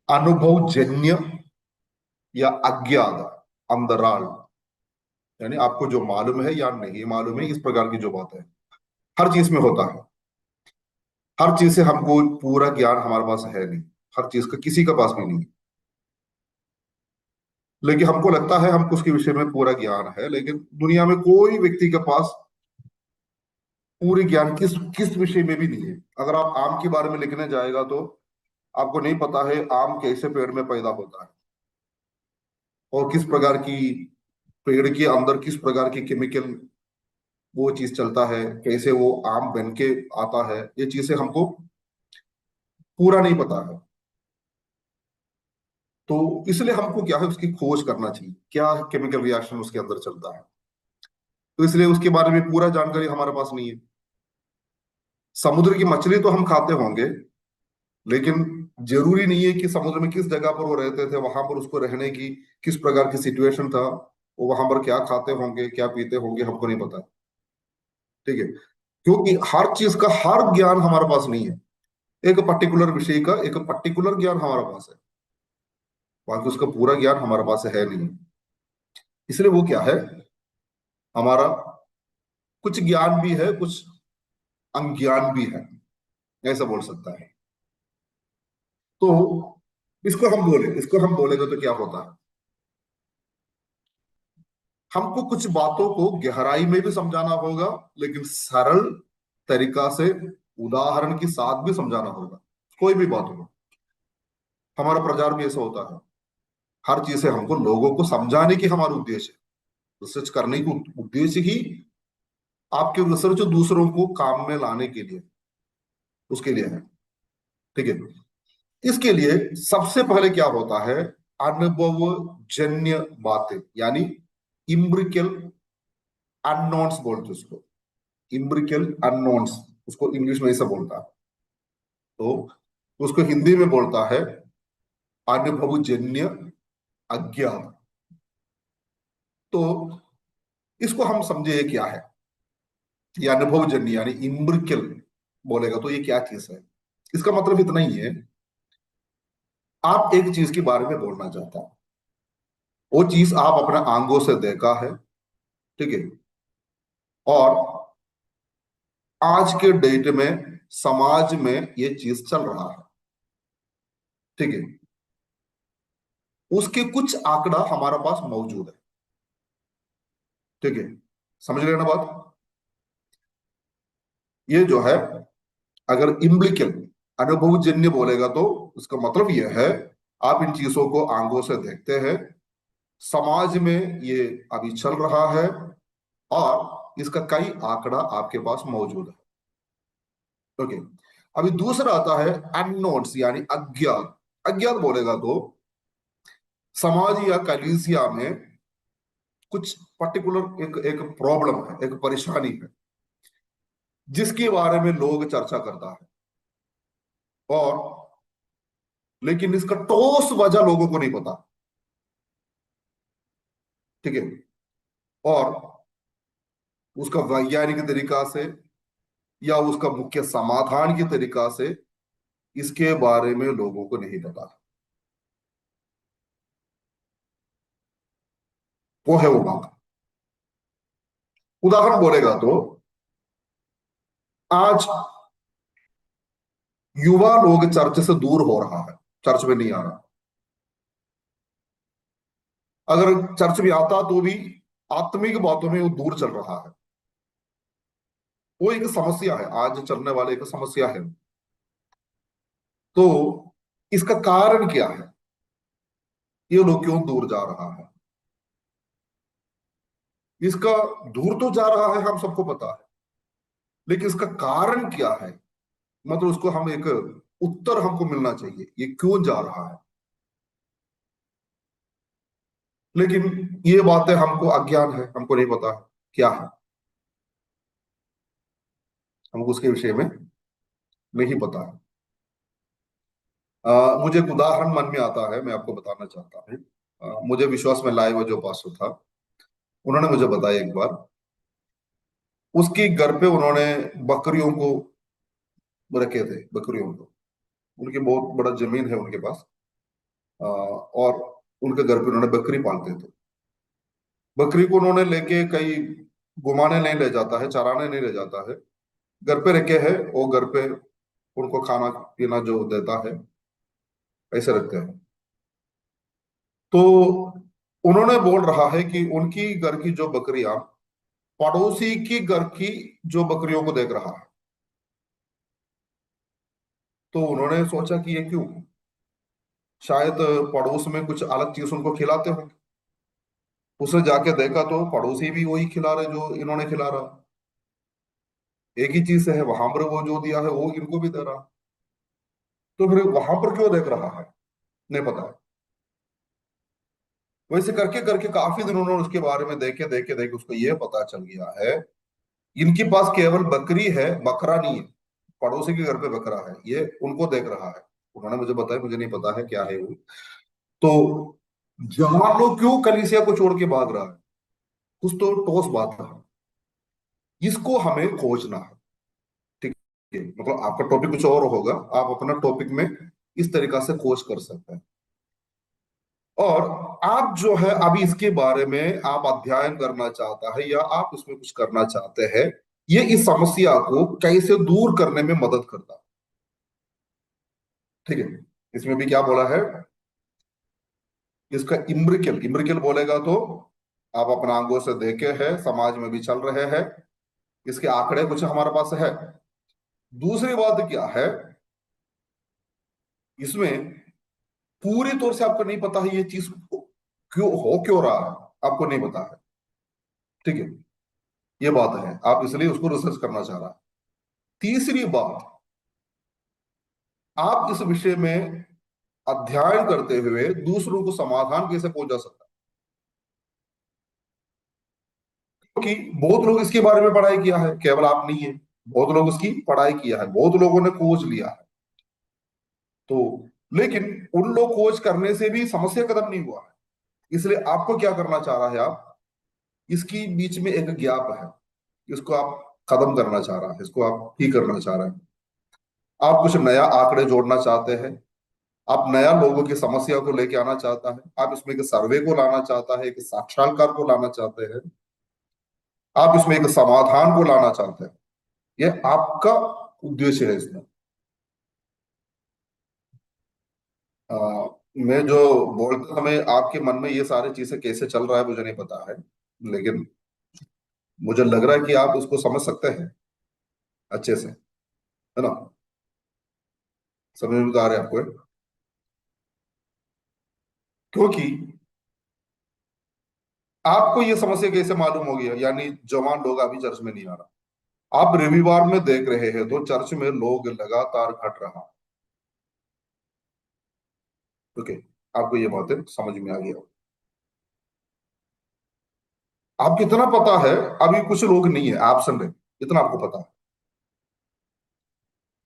अनुभवजन्य या अज्ञात अंतराल, यानी आपको जो मालूम है या नहीं मालूम है, इस प्रकार की जो बात है हर चीज में होता है। हर चीज से हमको पूरा ज्ञान हमारे पास है नहीं, हर चीज का किसी का पास भी नहीं। लेकिन हमको लगता है हमको उसके विषय में पूरा ज्ञान है, लेकिन दुनिया में कोई व्यक्ति के पास पूरी ज्ञान किस किस विषय में भी नहीं है। अगर आप आम के बारे में लिखने जाएगा तो आपको नहीं पता है आम कैसे पेड़ में पैदा होता है, और किस प्रकार की पेड़ के अंदर किस प्रकार की केमिकल वो चीज चलता है, कैसे वो आम बन के आता है, ये चीजें हमको पूरा नहीं पता है। तो इसलिए हमको क्या है, उसकी खोज करना चाहिए, क्या केमिकल रिएक्शन उसके अंदर चलता है। तो इसलिए उसके बारे में पूरा जानकारी हमारे पास नहीं है। समुद्र की मछली तो हम खाते होंगे, लेकिन जरूरी नहीं है कि समुद्र में किस जगह पर वो रहते थे, वहां पर उसको रहने की किस प्रकार की सिचुएशन था, वो वहां पर क्या खाते होंगे, क्या पीते होंगे, हमको नहीं पता। ठीक है, क्योंकि हर चीज का हर ज्ञान हमारे पास नहीं है। एक पर्टिकुलर विषय का एक पर्टिकुलर ज्ञान हमारे पास है, बाकी उसका पूरा ज्ञान हमारे पास है नहीं। इसलिए वो क्या है, हमारा कुछ ज्ञान भी है, कुछ अज्ञान भी है, ऐसा बोल सकता है। तो इसको हम बोलेंगे तो क्या होता है, हमको कुछ बातों को गहराई में भी समझाना होगा, लेकिन सरल तरीका से उदाहरण के साथ भी समझाना होगा। कोई भी बात हो, हमारा प्रचार भी ऐसा होता है, हर चीज से हमको लोगों को समझाने की हमारा उद्देश्य है। रिसर्च करने की उद्देश्य ही आपके रिसर्च दूसरों को काम में लाने के लिए, उसके लिए है। ठीक है, इसके लिए सबसे पहले क्या होता है, अनुभवजन्य बातें, यानी इम्ब्रिकल अननोन्स बोलते उसको। इम्ब्रिकल अननोन्स, उसको इंग्लिश में ऐसा बोलता है। तो उसको हिंदी में बोलता है अनुभवजन्य अज्ञान। तो इसको हम समझे ये क्या है। ये अनुभवजन्य यानी इम्ब्रिकल बोलेगा तो ये क्या चीज है, इसका मतलब इतना ही है, आप एक चीज के बारे में बोलना चाहता है, वो चीज आप अपने आंखों से देखा है, ठीक है, और आज के डेट में समाज में ये चीज चल रहा है, ठीक है, उसके कुछ आंकड़ा हमारे पास मौजूद है, ठीक है, समझ रहे हैं ना बात। ये जो है, अगर इम्प्लिकल अनुभवजन्य बोलेगा तो उसका मतलब यह है, आप इन चीजों को आंखों से देखते हैं, समाज में ये अभी चल रहा है, और इसका कई आंकड़ा आपके पास मौजूद है, ओके। अभी दूसरा आता है अननोन्स यानी अज्ञात। अज्ञात बोलेगा तो समाज या कलीसिया में कुछ पर्टिकुलर एक एक प्रॉब्लम है, एक परेशानी है, जिसके बारे में लोग चर्चा करता है, और लेकिन इसका ठोस वजह लोगों को नहीं पता, ठीक है, और उसका वैज्ञानिक तरीका से या उसका मुख्य समाधान के तरीका से इसके बारे में लोगों को नहीं पता। वो है वो बात। उदाहरण बोलेगा तो आज युवा लोग चर्च से दूर हो रहा है, चर्च में नहीं आ रहा, अगर चर्च में आता तो भी आत्मिक बातों में वो दूर चल रहा है। वो एक समस्या है, आज चलने वाले एक समस्या है। तो इसका कारण क्या है, ये लोग क्यों दूर जा रहा है, इसका दूर तो जा रहा है हम सबको पता है, लेकिन इसका कारण क्या है, मतलब उसको हम एक उत्तर हमको मिलना चाहिए, ये क्यों जा रहा है। लेकिन ये बातें हमको अज्ञान है, हमको नहीं पता क्या है, हमको उसके विषय में नहीं पता है। मुझे एक उदाहरण मन में आता है, मैं आपको बताना चाहता हूँ। मुझे विश्वास में लाए हुआ जो पास्टर था, उन्होंने मुझे बताया एक बार, उसके घर पे उन्होंने बकरियों को रखे थे, बकरियों को, उनकी बहुत बड़ा जमीन है उनके पास, और उनके घर पे उन्होंने बकरी पालते थे। बकरी को उन्होंने लेके कहीं घुमाने नहीं ले जाता है, चराने नहीं ले जाता है, घर पे रखे है, वो घर पे उनको खाना पीना जो देता है ऐसे रखते हैं। तो उन्होंने बोल रहा है कि उनकी घर की जो बकरियां पड़ोसी की घर की जो बकरियों को देख रहा है। तो उन्होंने सोचा कि ये क्यों, शायद पड़ोस में कुछ अलग चीज उनको खिलाते होंगे। उसने जाके देखा तो पड़ोसी भी वही खिला रहे जो इन्होंने खिला रहा, एक ही चीज है, वहां पर वो जो दिया है वो इनको भी दे रहा। तो फिर वहां पर क्यों देख रहा है, नहीं पता। वैसे करके करके काफी दिन उन्होंने उसके बारे में देखे देखे देखे उसको ये पता चल गया है, इनके पास केवल बकरी है, बकरा नहीं है, पड़ोसी के घर पे बकरा है, ये उनको देख रहा है। उन्होंने मुझे बताया, मुझे नहीं पता है क्या है वो। तो जवान लोग क्यों कलीसिया को छोड़ के भाग रहा है, कुछ तो ठोस बात है, इसको हमें खोजना है, ठीक है। मतलब आपका टॉपिक कुछ और होगा, आप अपना टॉपिक में इस तरीका से खोज कर सकते हैं, और आप जो है अभी इसके बारे में आप अध्ययन करना चाहता है या आप इसमें कुछ करना चाहते हैं, ये इस समस्या को कैसे दूर करने में मदद करता है, ठीक है। इसमें भी क्या बोला है, इसका इम्ब्रिकल, इम्ब्रिकल बोलेगा तो आप अपना आंखों से देखे हैं, समाज में भी चल रहे हैं, इसके आंकड़े कुछ हमारे पास है। दूसरी बात क्या है, इसमें पूरी तौर से आपको नहीं पता है ये चीज क्यों रहा है, आपको नहीं पता है, ठीक है, ये बात है, आप इसलिए उसको रिसर्च करना चाह रहा है। तीसरी बात, आप इस विषय में अध्ययन करते हुए दूसरों को समाधान कैसे पहुंचा सकता क्योंकि बहुत लोग इसके बारे में पढ़ाई किया है, केवल आप नहीं है, बहुत लोग उसकी पढ़ाई किया है, बहुत लोगों ने खोज लिया है। तो लेकिन उन लोग खोज करने से भी समस्या खत्म नहीं हुआ है। इसलिए आपको क्या करना चाह रहा है, आप इसकी बीच में एक गैप है, इसको आप खत्म करना चाह रहा है, इसको आप ठीक करना चाह रहे हैं। आप कुछ नया आंकड़े जोड़ना चाहते हैं, आप नया लोगों की समस्या को लेके आना चाहता है, आप इसमें एक सर्वे को लाना चाहता है, एक साक्षात्कार को लाना चाहते हैं, आप इसमें एक समाधान को लाना चाहते हैं। यह आपका उद्देश्य है इसमें। आ, मैं जो बोलते समय आपके मन में ये सारी चीजें कैसे चल रहा है मुझे नहीं पता है, लेकिन मुझे लग रहा है कि आप उसको समझ सकते हैं अच्छे से, है ना? समझ में तो आ रहा है आपको? क्योंकि आपको ये समस्या कैसे मालूम होगी, यानी जवान लोग अभी चर्च में नहीं आ रहा, आप रविवार में देख रहे हैं तो चर्च में लोग लगातार घट रहा। ओके, आपको ये बातें समझ में आ गया। आपको इतना पता है, अभी कुछ लोग नहीं है एब्सेंट है, इतना आपको पता है।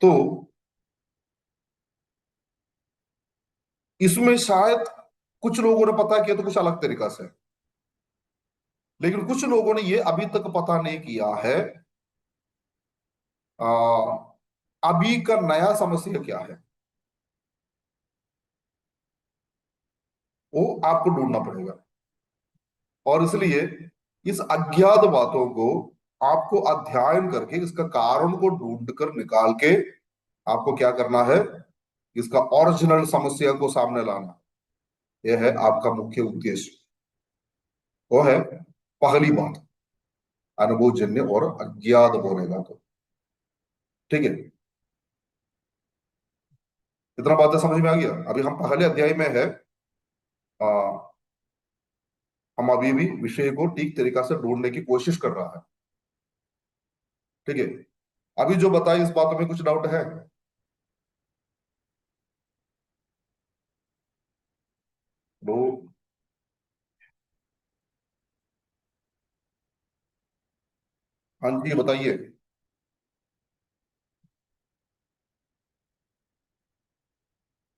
तो इसमें शायद कुछ लोगों ने पता किया तो कुछ अलग तरीका से, लेकिन कुछ लोगों ने ये अभी तक पता नहीं किया है आ, अभी का नया समस्या क्या है, वो आपको ढूंढना पड़ेगा। और इसलिए इस अज्ञात बातों को आपको अध्ययन करके इसका कारण को ढूंढ कर निकाल के आपको क्या करना है, इसका ओरिजिनल समस्या को सामने लाना। यह है आपका मुख्य उद्देश्य। वो है पहली बात, अनुभवजन्य और अज्ञात बोलेगा तो। ठीक है, इतना बातें समझ में आ गया? अभी हम पहले अध्याय में है, आ, हम अभी भी विषय को ठीक तरीका से ढूंढने की कोशिश कर रहा है। ठीक है, अभी जो बताया इस बात में कुछ डाउट है? वो हाँ जी बताइए।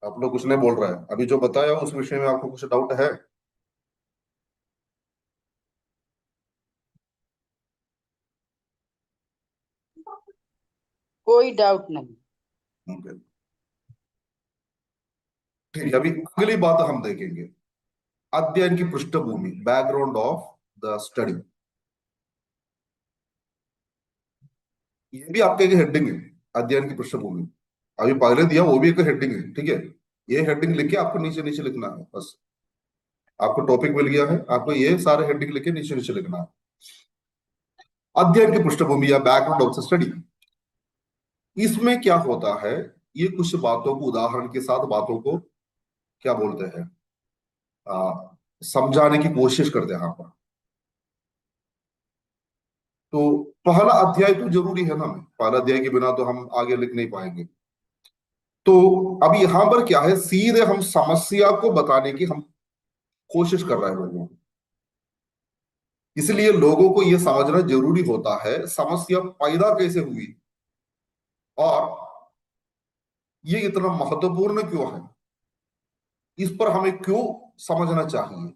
आप लोग कुछ नहीं बोल रहा है, अभी जो बताया उस विषय में आपको कुछ डाउट है? कोई डाउट नहीं। Okay. ठीक है, अभी अगली बात हम देखेंगे, अध्ययन की पृष्ठभूमि, बैकग्राउंड ऑफ द स्टडी। ये भी आपका एक हेडिंग है, अध्ययन की पृष्ठभूमि। अभी पहले दिया वो भी एक हेडिंग है, ठीक है? ये हेडिंग लिख के आपको नीचे नीचे लिखना है बस। आपको टॉपिक मिल गया है, आपको ये सारे हेडिंग लिख के नीचे नीचे लिखना है। अध्ययन की पृष्ठभूमि या बैकग्राउंड ऑफ द स्टडी, इसमें क्या होता है, ये कुछ बातों को उदाहरण के साथ बातों को क्या बोलते हैं, समझाने की कोशिश करते हैं यहाँ पर। तो पहला अध्याय तो जरूरी है ना, पहला अध्याय के बिना तो हम आगे लिख नहीं पाएंगे। तो अब यहां पर क्या है, सीधे हम समस्या को बताने की हम कोशिश कर रहे हैं लोगों को। इसलिए लोगों को यह समझना जरूरी होता है समस्या पैदा कैसे हुई और ये इतना महत्वपूर्ण क्यों है, इस पर हमें क्यों समझना चाहिए,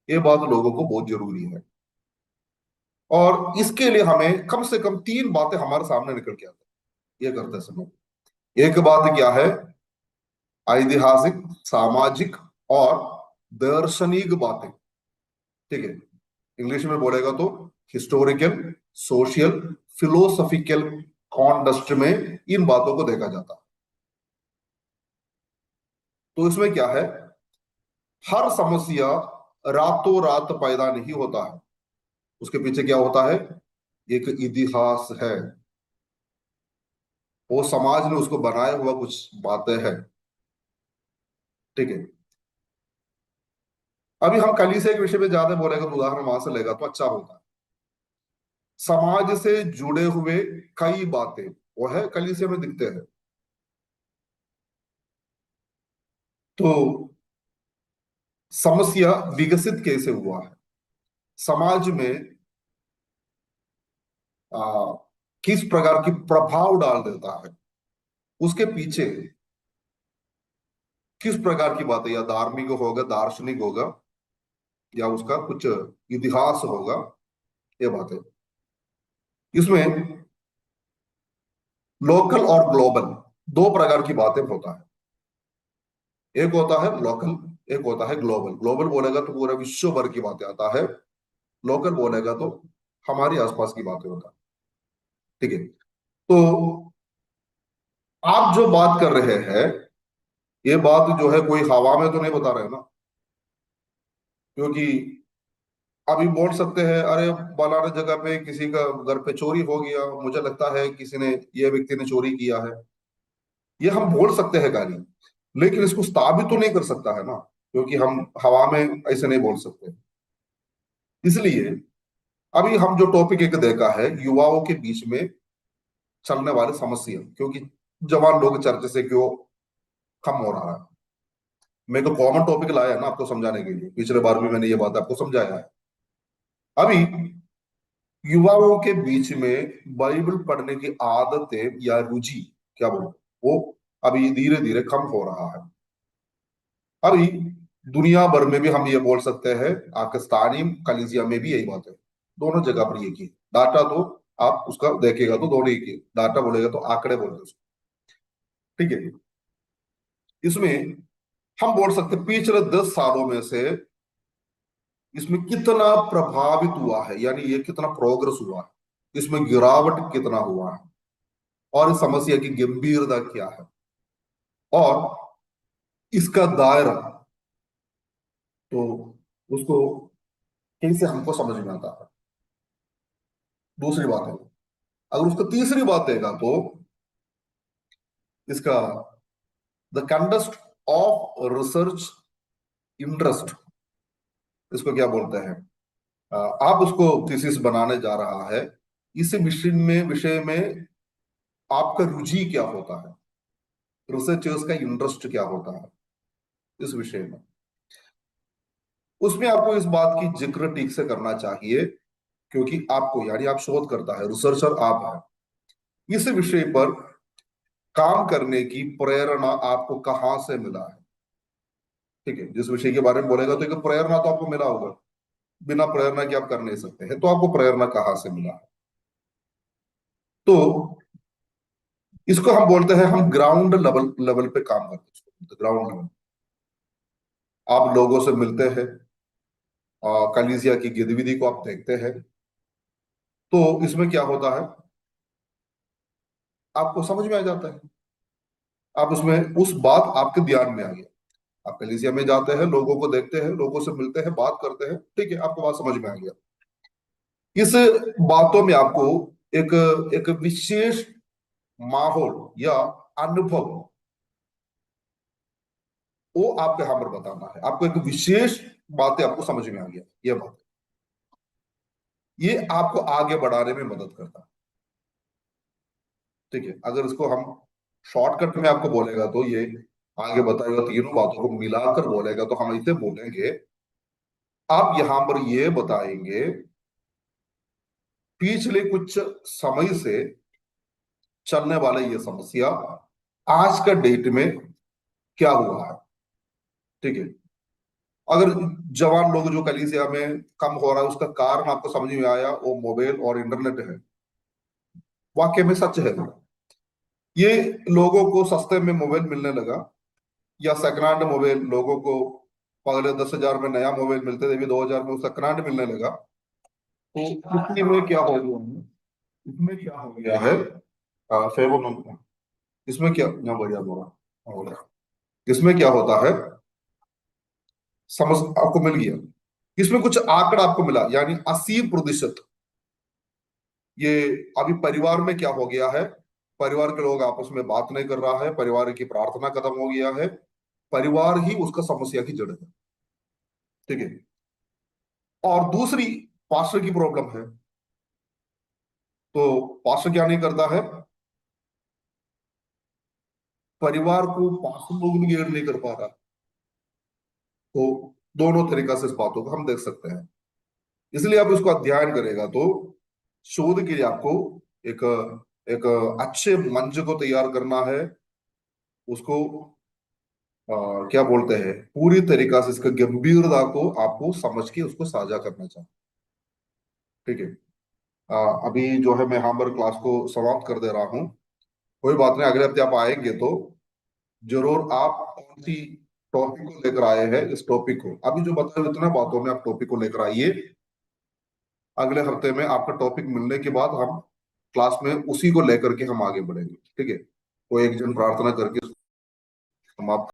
ये बात लोगों को बहुत जरूरी है। और इसके लिए हमें कम से कम तीन बातें हमारे सामने निकल के आती है ये करते समय। एक बात क्या है, ऐतिहासिक, सामाजिक और दार्शनिक बातें। ठीक है, इंग्लिश में बोलेगा तो हिस्टोरिकल, सोशल, फिलोसॉफिकल कॉन्टेक्स्ट में इन बातों को देखा जाता है। तो इसमें क्या है, हर समस्या रातों रात पैदा नहीं होता है, उसके पीछे क्या होता है, एक इतिहास है, वो समाज ने उसको बनाया हुआ कुछ बातें हैं। ठीक है, अभी हम कल से एक विषय पे ज्यादा बोलेगा तो उदाहरण वहां से लेगा तो अच्छा होगा। समाज से जुड़े हुए कई बातें वो है कलीसिया में दिखते हैं। तो समस्या विकसित कैसे हुआ है समाज में, आ, किस प्रकार की प्रभाव डाल देता है, उसके पीछे किस प्रकार की बातें, या धार्मिक होगा, दार्शनिक होगा, या उसका कुछ इतिहास होगा, ये बातें इसमें लोकल और ग्लोबल दो प्रकार की बातें होता है। एक होता है लोकल, एक होता है ग्लोबल। ग्लोबल बोलेगा तो पूरा विश्व भर की बातें आता है, लोकल बोलेगा तो हमारे आसपास की बातें होता है। ठीक है, तो आप जो बात कर रहे हैं, ये बात जो है कोई हवा में तो नहीं बता रहे ना, क्योंकि अभी बोल सकते हैं अरे फलाना जगह पे किसी का घर पे चोरी हो गया, मुझे लगता है किसी ने, ये व्यक्ति ने चोरी किया है, ये हम बोल सकते हैं गाली, लेकिन इसको साबित तो नहीं कर सकता है ना, क्योंकि हम हवा में ऐसे नहीं बोल सकते। इसलिए अभी हम जो टॉपिक एक देखा है, युवाओं के बीच में चलने वाली समस्या, क्योंकि जवान लोग चर्चा से क्यों कम हो रहा है, मैं तो कॉमन टॉपिक लाया है ना आपको समझाने के लिए, पिछले बार भी मैंने ये बात आपको समझाया है। अभी युवाओं के बीच में बाइबल पढ़ने की आदतें या रुचि, क्या बोलूं, वो अभी धीरे धीरे कम हो रहा है। अभी दुनिया भर में भी हम ये बोल सकते हैं, पाकिस्तानी कलीसिया में भी यही बात है, दोनों जगह पर ये की डाटा तो आप उसका देखेगा तो दोनों ही की डाटा बोलेगा तो आंकड़े बोलते उसको। ठीक है, इसमें हम बोल सकते हैं पिछले 10 सालों में से इसमें कितना प्रभावित हुआ है, यानी ये कितना प्रोग्रेस हुआ है, इसमें गिरावट कितना हुआ है, और इस समस्या की गंभीरता क्या है, और इसका दायरा, तो उसको कैसे हमको समझ में आता है। दूसरी बात है, अगर उसका तीसरी बात देगा तो इसका the condensed of research interest, इसको क्या बोलते हैं, आप उसको थीसिस बनाने जा रहा है, इस विषय में आपका रुचि क्या होता है, रिसर्चर्स का इंटरेस्ट क्या होता है इस विषय में, उसमें आपको इस बात की जिक्र ठीक से करना चाहिए, क्योंकि आपको, यानी आप शोध करता है, रिसर्चर आप है, इस विषय पर काम करने की प्रेरणा आपको कहां से मिला है। ठीक है, जिस विषय के बारे में बोलेगा तो एक प्रेरणा तो आपको मिला होगा, बिना प्रेरणा के आप कर नहीं सकते हैं, तो आपको प्रेरणा कहां से मिला है। तो इसको हम बोलते हैं, हम ग्राउंड लेवल लेवल पे काम करते हैं, ग्राउंड लेवल। आप लोगों से मिलते हैं, कलीसिया की गतिविधि को आप देखते हैं, तो इसमें क्या होता है, आपको समझ में आ जाता है, आप उसमें उस बात आपके ध्यान में आ गया, आप कलीसिया में जाते हैं, लोगों को देखते हैं, लोगों से मिलते हैं, बात करते हैं, ठीक है, आपको बात समझ में आ गया। इस बातों में आपको एक एक विशेष माहौल या अनुभव, वो आपके यहाँ पर बताना है, आपको एक विशेष बातें आपको समझ में आ गया, ये बात, ये आपको आगे बढ़ाने में मदद करता है। ठीक है, अगर इसको हम शॉर्टकट में आपको बोलेगा तो ये आगे बताएगा, तीनों बातों को मिलाकर बोलेगा तो हम इसे बोलेंगे, आप यहां पर ये बताएंगे पिछले कुछ समय से चलने वाले ये समस्या आज का डेट में क्या हुआ है। ठीक है, अगर जवान लोग जो कलीसिया में कम हो रहा है, उसका कारण आपको समझ में आया, वो मोबाइल और इंटरनेट है, वाकई में सच है। ये लोगों को सस्ते में मोबाइल मिलने लगा, या सेकंड हैंड मोबाइल लोगों को, पहले 10,000 में नया मोबाइल मिलते थे, अभी 2,000 में सेकंड हैंड मिलने लगा, तो इसमें क्या हो गया है, इसमें क्या हो गया है, फेवो, इसमें क्या, यहाँ बढ़िया बोला, इसमें क्या होता है, समझ आपको मिल गया। इसमें कुछ आंकड़ा आपको मिला, यानी 80%, ये अभी परिवार में क्या हो गया है, परिवार के लोग आपस में बात नहीं कर रहा है, परिवार की प्रार्थना खत्म हो गया है, परिवार ही उसका समस्या की जड़ है। ठीक है, और दूसरी पास्टर की प्रॉब्लम है, तो पास्टर क्या नहीं करता है, परिवार को पास्टर लोग भी गेयर नहीं कर पा रहा। तो दोनों तरीका से इस बातों को हम देख सकते हैं, इसलिए आप इसको अध्ययन करेगा तो शोध के लिए आपको एक एक अच्छे मंच को तैयार करना है, उसको क्या बोलते हैं, पूरी तरीका से इसका गंभीरता को आपको समझ के उसको साझा करना चाहिए। ठीक है। अभी जो है मैं यहाँ पर क्लास को समाप्त कर दे रहा हूँ। कोई बात नहीं, अगले हफ्ते आप आएंगे तो जरूर आप कौन सी टॉपिक को लेकर आए हैं, इस टॉपिक को अभी जो बताया इतना बातों में आप टॉपिक को लेकर आइए। अगले हफ्ते में आपका टॉपिक मिलने के बाद हम क्लास में उसी को लेकर के हम आगे बढ़ेंगे। ठीक है। कोई एक जन प्रार्थना करके समाप्त